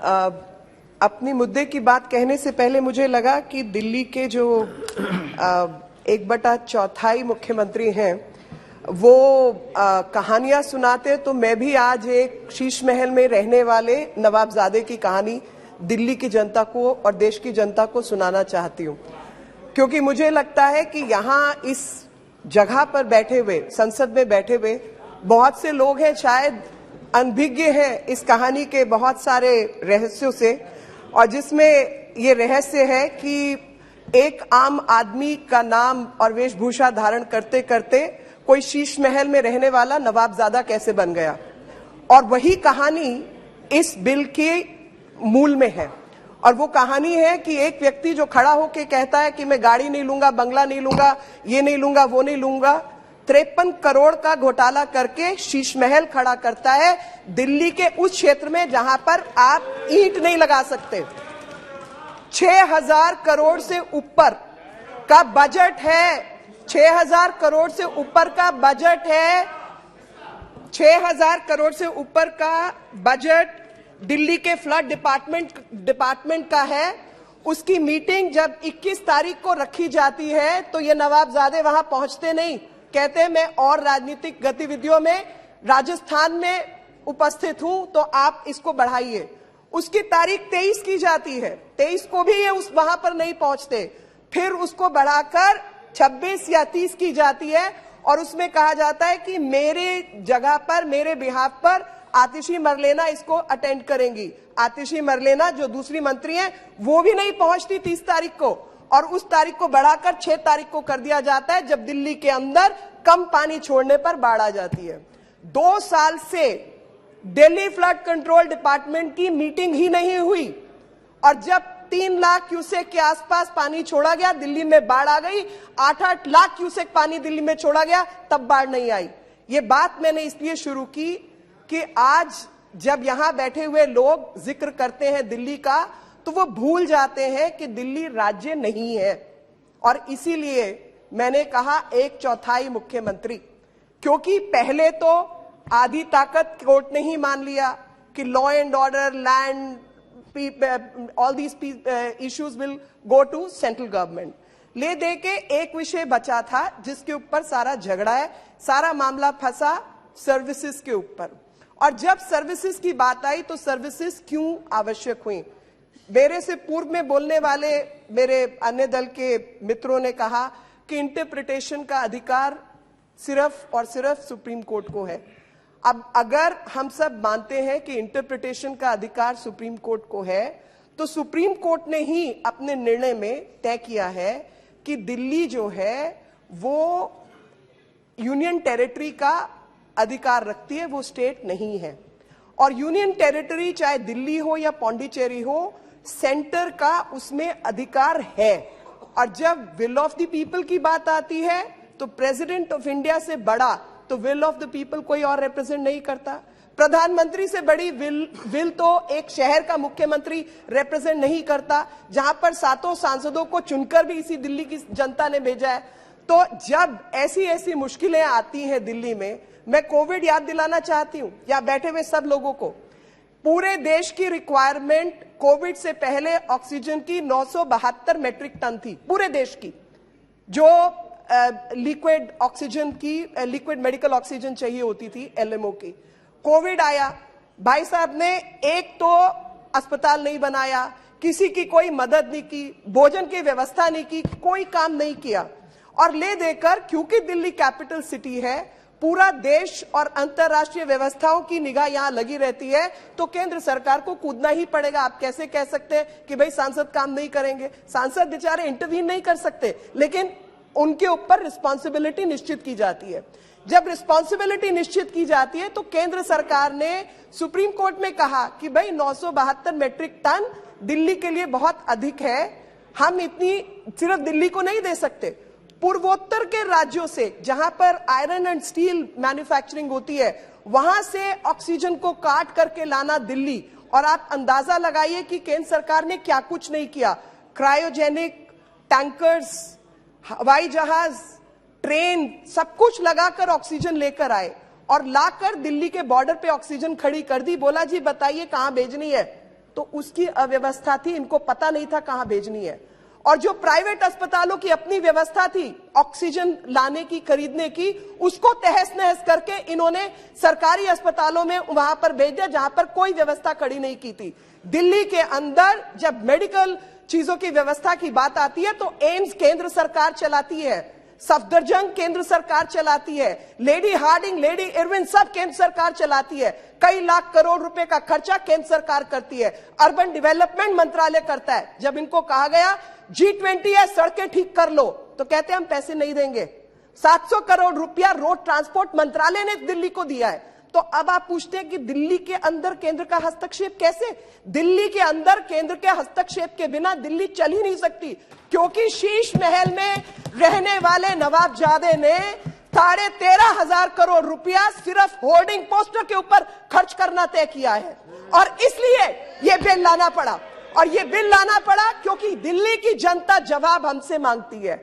अपनी मुद्दे की बात कहने से पहले मुझे लगा कि दिल्ली के जो 1/4 मुख्यमंत्री हैं वो कहानियां सुनाते, तो मैं भी आज एक शीश महल में रहने वाले नवाबजादे की कहानी दिल्ली की जनता को और देश की जनता को सुनाना चाहती हूं, क्योंकि मुझे लगता है कि यहाँ इस जगह पर बैठे हुए, संसद में बैठे हुए बहुत से लोग हैं शायद अनभिज्ञ हैं इस कहानी के बहुत सारे रहस्यों से, और जिसमें ये रहस्य है कि एक आम आदमी का नाम और वेशभूषा धारण करते करते कोई शीश महल में रहने वाला नवाबजादा कैसे बन गया। और वही कहानी इस बिल के मूल में है। और वो कहानी है कि एक व्यक्ति जो खड़ा होकर कहता है कि मैं गाड़ी नहीं लूंगा, बंगला नहीं लूंगा, ये नहीं लूंगा, वो नहीं लूंगा, 53 करोड़ का घोटाला करके शीश महल खड़ा करता है दिल्ली के उस क्षेत्र में जहां पर आप ईंट नहीं लगा सकते। 6000 करोड़ से ऊपर का बजट है, 6000 करोड़ से ऊपर का बजट है, 6000 करोड़ से ऊपर का बजट दिल्ली के फ्लड डिपार्टमेंट का है। उसकी मीटिंग जब 21 तारीख को रखी जाती है तो ये नवाबजादे वहां पहुंचते नहीं, कहते हैं मैं और राजनीतिक गतिविधियों में राजस्थान में उपस्थित हूं, तो आप इसको बढ़ाइए। उसकी तारीख 23 की जाती है, 23 को भी ये उस वहां पर नहीं पहुंचते, फिर उसको बढ़ाकर 26 या 30 की जाती है और उसमें कहा जाता है कि मेरे जगह पर, मेरे बिहाफ पर आतिशी मरलेना इसको अटेंड करेंगी। आतिशी मरलेना जो दूसरी मंत्री हैं वो भी नहीं पहुंचती 30 तारीख को, और उस तारीख को बढ़ाकर 6 तारीख को कर दिया जाता है जब दिल्ली के अंदर कम पानी छोड़ने पर बाढ़ आ जाती है। 2 साल से दिल्ली फ्लड कंट्रोल डिपार्टमेंट की मीटिंग ही नहीं हुई, और जब 3 लाख क्यूसेक के आसपास पानी छोड़ा गया, दिल्ली में बाढ़ आ गई। 8-8 लाख क्यूसेक पानी दिल्ली में छोड़ा गया, तब बाढ़ नहीं आई। ये बात मैंने इसलिए शुरू की कि आज जब यहां बैठे हुए लोग जिक्र करते हैं दिल्ली का, तो वो भूल जाते हैं कि दिल्ली राज्य नहीं है। और इसीलिए मैंने कहा 1/4 मुख्यमंत्री, क्योंकि पहले तो आधी ताकत कोर्ट ने ही मान लिया कि law and order, land, all these issues will go to central government. ले दे के एक विषय बचा था जिसके ऊपर सारा झगड़ा है, सारा मामला फंसा सर्विसेज के ऊपर। और जब सर्विसेज की बात आई तो सर्विसेज क्यों आवश्यक हुई। मेरे से पूर्व में बोलने वाले मेरे अन्य दल के मित्रों ने कहा कि इंटरप्रिटेशन का अधिकार सिर्फ और सिर्फ सुप्रीम कोर्ट को है। अब अगर हम सब मानते हैं कि इंटरप्रिटेशन का अधिकार सुप्रीम कोर्ट को है, तो सुप्रीम कोर्ट ने ही अपने निर्णय में तय किया है कि दिल्ली जो है वो यूनियन टेरिटरी का अधिकार रखती है, वो स्टेट नहीं है। और यूनियन टेरिटरी चाहे दिल्ली हो या पौंडीचेरी हो, सेंटर का उसमें अधिकार है। और जब विल ऑफ द पीपल की बात आती है तो प्रेसिडेंट ऑफ इंडिया से बड़ा तो विल ऑफ द पीपल कोई और रिप्रेजेंट नहीं करता। प्रधानमंत्री से बड़ी विल तो एक शहर का मुख्यमंत्री रिप्रेजेंट नहीं करता, जहां पर 7 सांसदों को चुनकर भी इसी दिल्ली की जनता ने भेजा है। तो जब ऐसी ऐसी मुश्किलें आती हैं दिल्ली में, मैं कोविड याद दिलाना चाहती हूं या बैठे हुए सब लोगों को, पूरे देश की रिक्वायरमेंट कोविड से पहले ऑक्सीजन की 972 मेट्रिक टन थी, पूरे देश की, जो लिक्विड ऑक्सीजन की, लिक्विड मेडिकल ऑक्सीजन चाहिए होती थी एलएमओ की। कोविड आया, भाई साहब ने एक तो अस्पताल नहीं बनाया, किसी की कोई मदद नहीं की, भोजन की व्यवस्था नहीं की, कोई काम नहीं किया। और ले देकर, क्योंकि दिल्ली कैपिटल सिटी है, पूरा देश और अंतर्राष्ट्रीय व्यवस्थाओं की निगाह यहां लगी रहती है, तो केंद्र सरकार को कूदना ही पड़ेगा। आप कैसे कह सकते हैं कि भाई सांसद काम नहीं करेंगे? सांसद बेचारे इंटरवीन नहीं कर सकते, लेकिन उनके ऊपर रिस्पॉन्सिबिलिटी निश्चित की जाती है। जब रिस्पॉन्सिबिलिटी निश्चित की जाती है तो केंद्र सरकार ने सुप्रीम कोर्ट में कहा कि भाई 972 मैट्रिक टन दिल्ली के लिए बहुत अधिक है, हम इतनी सिर्फ दिल्ली को नहीं दे सकते, पूर्वोत्तर के राज्यों से जहां पर आयरन एंड स्टील मैन्युफैक्चरिंग होती है वहां से ऑक्सीजन को काट करके लाना दिल्ली। और आप अंदाजा लगाइए कि केंद्र सरकार ने क्या कुछ नहीं किया। क्रायोजेनिक टैंकर्स, हवाई जहाज, ट्रेन, सब कुछ लगाकर ऑक्सीजन लेकर आए और लाकर दिल्ली के बॉर्डर पे ऑक्सीजन खड़ी कर दी। बोला जी बताइए कहां भेजनी है। तो उसकी अव्यवस्था थी, इनको पता नहीं था कहां भेजनी है। और जो प्राइवेट अस्पतालों की अपनी व्यवस्था थी ऑक्सीजन लाने की, खरीदने की, उसको तहस नहस करके इन्होंने सरकारी अस्पतालों में वहां पर भेज दिया जहां पर कोई व्यवस्था खड़ी नहीं की थी। दिल्ली के अंदर जब मेडिकल चीजों की व्यवस्था की बात आती है तो एम्स केंद्र सरकार चलाती है, सफदरजंग केंद्र सरकार चलाती है, लेडी हार्डिंग, लेडी इरविन सब केंद्र सरकार चलाती है। कई लाख करोड़ रुपए का खर्चा केंद्र सरकार करती है, अर्बन डेवलपमेंट मंत्रालय करता है। जब इनको कहा गया G20 है, सड़कें ठीक कर लो, तो कहते हैं हम पैसे नहीं देंगे। 700 करोड़ रुपया रोड ट्रांसपोर्ट मंत्रालय ने दिल्ली को दिया है। तो अब आप पूछते हैं कि दिल्ली के अंदर केंद्र का हस्तक्षेप कैसे? दिल्ली के अंदर केंद्र के हस्तक्षेप के बिना दिल्ली चल ही नहीं सकती, क्योंकि शीश महल में रहने वाले नवाबजादे ने 13,500 करोड़ रुपया सिर्फ होर्डिंग पोस्टर के ऊपर खर्च करना तय किया है। और इसलिए यह बिल लाना पड़ा, और यह बिल लाना पड़ा क्योंकि दिल्ली की जनता जवाब हमसे मांगती है।